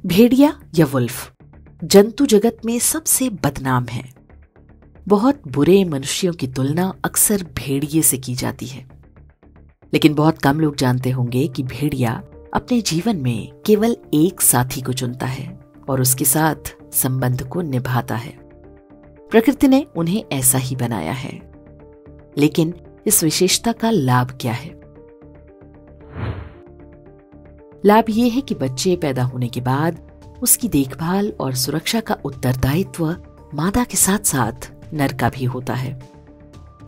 भेड़िया या वुल्फ जंतु जगत में सबसे बदनाम है। बहुत बुरे मनुष्यों की तुलना अक्सर भेड़िए से की जाती है, लेकिन बहुत कम लोग जानते होंगे कि भेड़िया अपने जीवन में केवल एक साथी को चुनता है और उसके साथ संबंध को निभाता है। प्रकृति ने उन्हें ऐसा ही बनाया है, लेकिन इस विशेषता का लाभ क्या है? लाभ यह है कि बच्चे पैदा होने के बाद उसकी देखभाल और सुरक्षा का उत्तरदायित्व मादा के साथ साथ नर का भी होता है।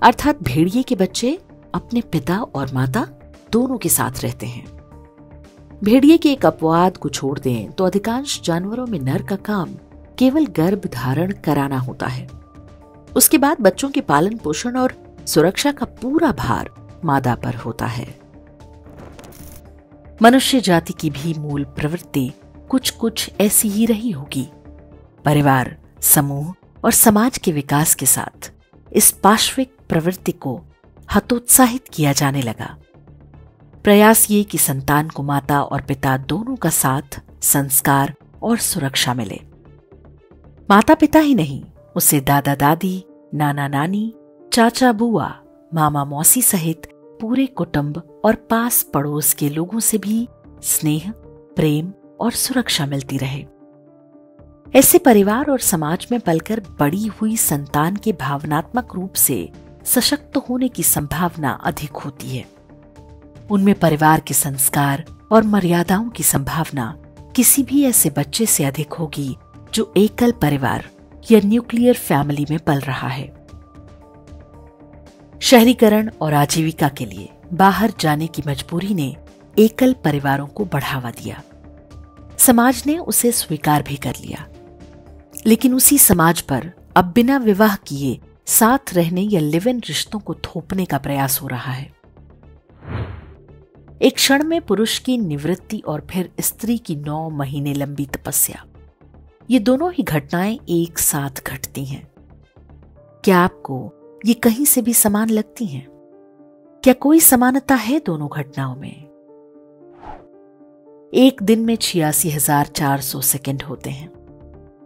अर्थात भेड़िए के बच्चे अपने पिता और माता दोनों के साथ रहते हैं। भेड़िए के एक अपवाद को छोड़ दें तो अधिकांश जानवरों में नर का काम केवल गर्भ धारण कराना होता है। उसके बाद बच्चों के पालन पोषण और सुरक्षा का पूरा भार मादा पर होता है। मनुष्य जाति की भी मूल प्रवृत्ति कुछ ऐसी ही रही होगी। परिवार, समूह और समाज के विकास के साथ इस पार्श्विक प्रवृत्ति को हतोत्साहित किया जाने लगा। प्रयास ये कि संतान को माता और पिता दोनों का साथ, संस्कार और सुरक्षा मिले। माता पिता ही नहीं, उसे दादा दादी, नाना नानी, चाचा बुआ, मामा मौसी सहित पूरे कुटुंब और पास पड़ोस के लोगों से भी स्नेह, प्रेम और सुरक्षा मिलती रहे। ऐसे परिवार और समाज में पलकर बड़ी हुई संतान के भावनात्मक रूप से सशक्त होने की संभावना अधिक होती है। उनमें परिवार के संस्कार और मर्यादाओं की संभावना किसी भी ऐसे बच्चे से अधिक होगी जो एकल परिवार या न्यूक्लियर फैमिली में पल रहा है। शहरीकरण और आजीविका के लिए बाहर जाने की मजबूरी ने एकल परिवारों को बढ़ावा दिया। समाज ने उसे स्वीकार भी कर लिया, लेकिन उसी समाज पर अब बिना विवाह किए साथ रहने या लिव इन रिश्तों को थोपने का प्रयास हो रहा है। एक क्षण में पुरुष की निवृत्ति और फिर स्त्री की 9 महीने लंबी तपस्या, ये दोनों ही घटनाएं एक साथ घटती हैं। क्या आपको ये कहीं से भी समान लगती हैं? क्या कोई समानता है दोनों घटनाओं में? एक दिन में 86,400 सेकंड होते हैं।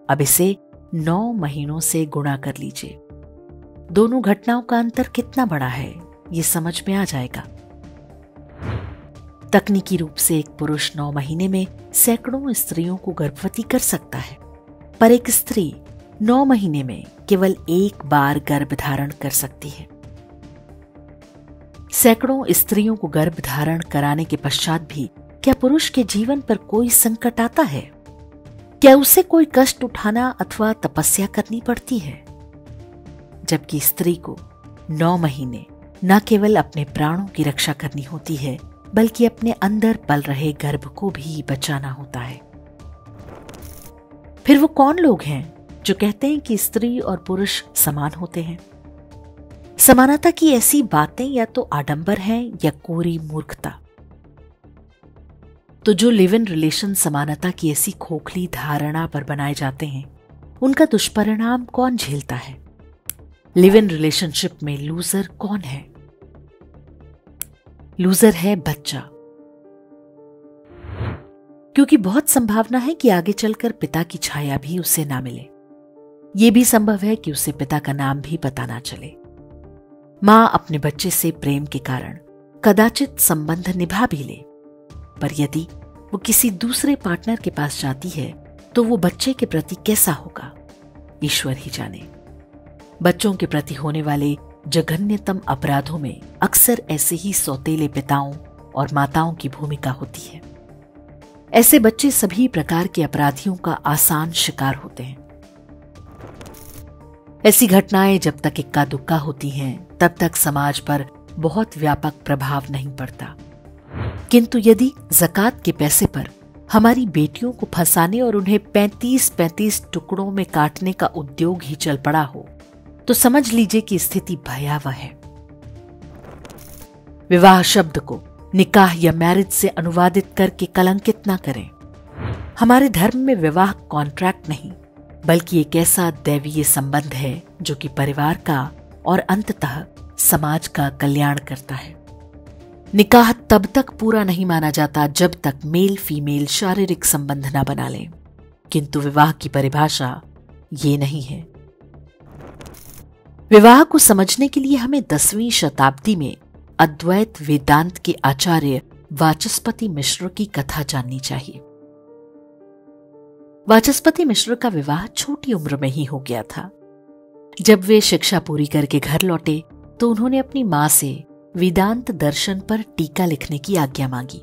अब इसे 9 महीनों से गुणा कर लीजिए। दोनों घटनाओं का अंतर कितना बड़ा है, ये समझ में आ जाएगा। तकनीकी रूप से एक पुरुष 9 महीने में सैकड़ों स्त्रियों को गर्भवती कर सकता है, पर एक स्त्री 9 महीने में केवल एक बार गर्भ धारण कर सकती है। सैकड़ों स्त्रियों को गर्भ धारण कराने के पश्चात भी क्या पुरुष के जीवन पर कोई संकट आता है? क्या उसे कोई कष्ट उठाना अथवा तपस्या करनी पड़ती है? जबकि स्त्री को 9 महीने न केवल अपने प्राणों की रक्षा करनी होती है, बल्कि अपने अंदर पल रहे गर्भ को भी बचाना होता है। फिर वो कौन लोग हैं जो कहते हैं कि स्त्री और पुरुष समान होते हैं? समानता की ऐसी बातें या तो आडंबर हैं या कोरी मूर्खता। तो जो लिव इन रिलेशन समानता की ऐसी खोखली धारणा पर बनाए जाते हैं, उनका दुष्परिणाम कौन झेलता है? लिव इन रिलेशनशिप में लूजर कौन है? लूजर है बच्चा, क्योंकि बहुत संभावना है कि आगे चलकर पिता की छाया भी उसे ना मिले। यह भी संभव है कि उसे पिता का नाम भी पता ना चले। मां अपने बच्चे से प्रेम के कारण कदाचित संबंध निभा भी ले, पर यदि वो किसी दूसरे पार्टनर के पास जाती है तो वो बच्चे के प्रति कैसा होगा, ईश्वर ही जाने। बच्चों के प्रति होने वाले जघन्यतम अपराधों में अक्सर ऐसे ही सौतेले पिताओं और माताओं की भूमिका होती है। ऐसे बच्चे सभी प्रकार के अपराधियों का आसान शिकार होते हैं। ऐसी घटनाएं जब तक इक्का दुक्का होती हैं, तब तक समाज पर बहुत व्यापक प्रभाव नहीं पड़ता। किंतु यदि ज़कात के पैसे पर हमारी बेटियों को फंसाने और उन्हें 35-35 टुकड़ों में काटने का उद्योग ही चल पड़ा हो, तो समझ लीजिए कि स्थिति भयावह है। विवाह शब्द को निकाह या मैरिज से अनुवादित करके कलंकित ना करें। हमारे धर्म में विवाह कॉन्ट्रैक्ट नहीं, बल्कि एक ऐसा दैवीय संबंध है जो कि परिवार का और अंततः समाज का कल्याण करता है। निकाह तब तक पूरा नहीं माना जाता जब तक मेल फीमेल शारीरिक संबंध न बना लें। किंतु विवाह की परिभाषा ये नहीं है। विवाह को समझने के लिए हमें 10वीं शताब्दी में अद्वैत वेदांत के आचार्य वाचस्पति मिश्र की कथा जाननी चाहिए। वाचस्पति मिश्र का विवाह छोटी उम्र में ही हो गया था। जब वे शिक्षा पूरी करके घर लौटे तो उन्होंने अपनी मां से वेदांत दर्शन पर टीका लिखने की आज्ञा मांगी।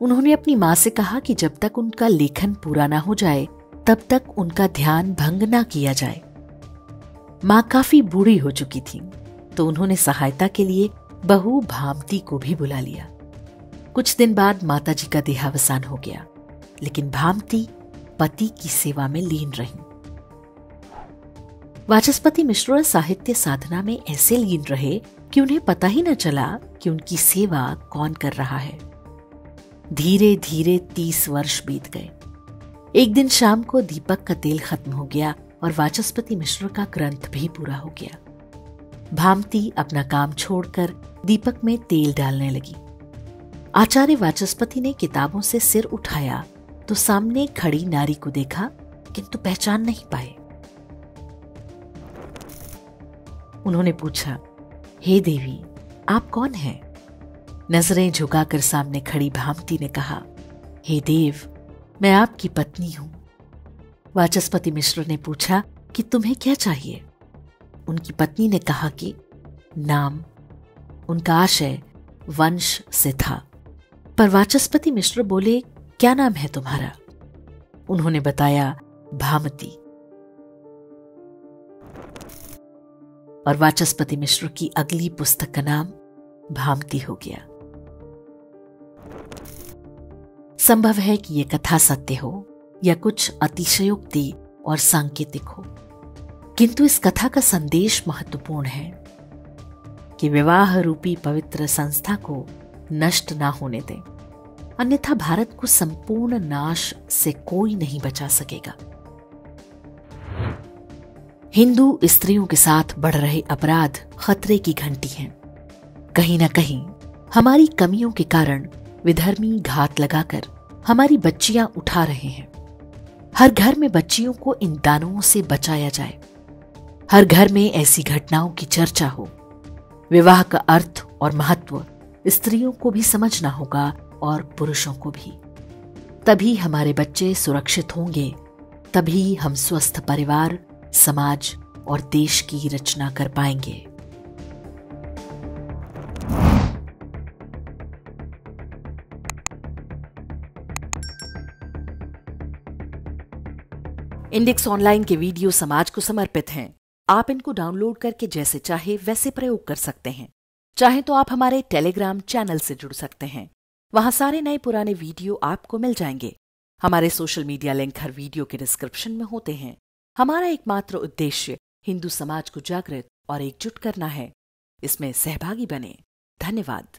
उन्होंने अपनी मां से कहा कि जब तक उनका लेखन पूरा ना हो जाए तब तक उनका ध्यान भंग ना किया जाए। मां काफी बूढ़ी हो चुकी थी, तो उन्होंने सहायता के लिए बहू भामती को भी बुला लिया। कुछ दिन बाद माताजी का देहावसान हो गया, लेकिन भामती पति की सेवा में लीन रही। वाचस्पति मिश्र साहित्य साधना में ऐसे लीन रहे कि उन्हें पता ही न चला कि उनकी सेवा कौन कर रहा है। धीरे धीरे 30 वर्ष बीत गए। एक दिन शाम को दीपक का तेल खत्म हो गया और वाचस्पति मिश्र का ग्रंथ भी पूरा हो गया। भामती अपना काम छोड़कर दीपक में तेल डालने लगी। आचार्य वाचस्पति ने किताबों से सिर उठाया तो सामने खड़ी नारी को देखा, किंतु पहचान नहीं पाए। उन्होंने पूछा, हे देवी, आप कौन हैं? नजरें झुकाकर सामने खड़ी भामती ने कहा, हे देव, मैं आपकी पत्नी हूं। वाचस्पति मिश्र ने पूछा कि तुम्हें क्या चाहिए? उनकी पत्नी ने कहा कि नाम। उनका आशय वंश से था। पर वाचस्पति मिश्र बोले, क्या नाम है तुम्हारा? उन्होंने बताया, भामती। और वाचस्पति मिश्र की अगली पुस्तक का नाम भामती हो गया। संभव है कि यह कथा सत्य हो या कुछ अतिशयोक्ति और सांकेतिक हो, किंतु इस कथा का संदेश महत्वपूर्ण है कि विवाह रूपी पवित्र संस्था को नष्ट ना होने दें, अन्यथा भारत को संपूर्ण नाश से कोई नहीं बचा सकेगा। हिंदू स्त्रियों के साथ बढ़ रहे अपराध खतरे की घंटी हैं। कहीं ना कहीं हमारी कमियों के कारण विधर्मी घात लगाकर हमारी बच्चियां उठा रहे हैं। हर घर में बच्चियों को इन दानवों से बचाया जाए। हर घर में ऐसी घटनाओं की चर्चा हो। विवाह का अर्थ और महत्व स्त्रियों को भी समझना होगा और पुरुषों को भी। तभी हमारे बच्चे सुरक्षित होंगे, तभी हम स्वस्थ परिवार, समाज और देश की रचना कर पाएंगे। इंडेक्स ऑनलाइन के वीडियो समाज को समर्पित हैं। आप इनको डाउनलोड करके जैसे चाहे वैसे प्रयोग कर सकते हैं। चाहे तो आप हमारे टेलीग्राम चैनल से जुड़ सकते हैं। वहां सारे नए पुराने वीडियो आपको मिल जाएंगे। हमारे सोशल मीडिया लिंक हर वीडियो के डिस्क्रिप्शन में होते हैं। हमारा एकमात्र उद्देश्य हिंदू समाज को जागृत और एकजुट करना है। इसमें सहभागी बने। धन्यवाद।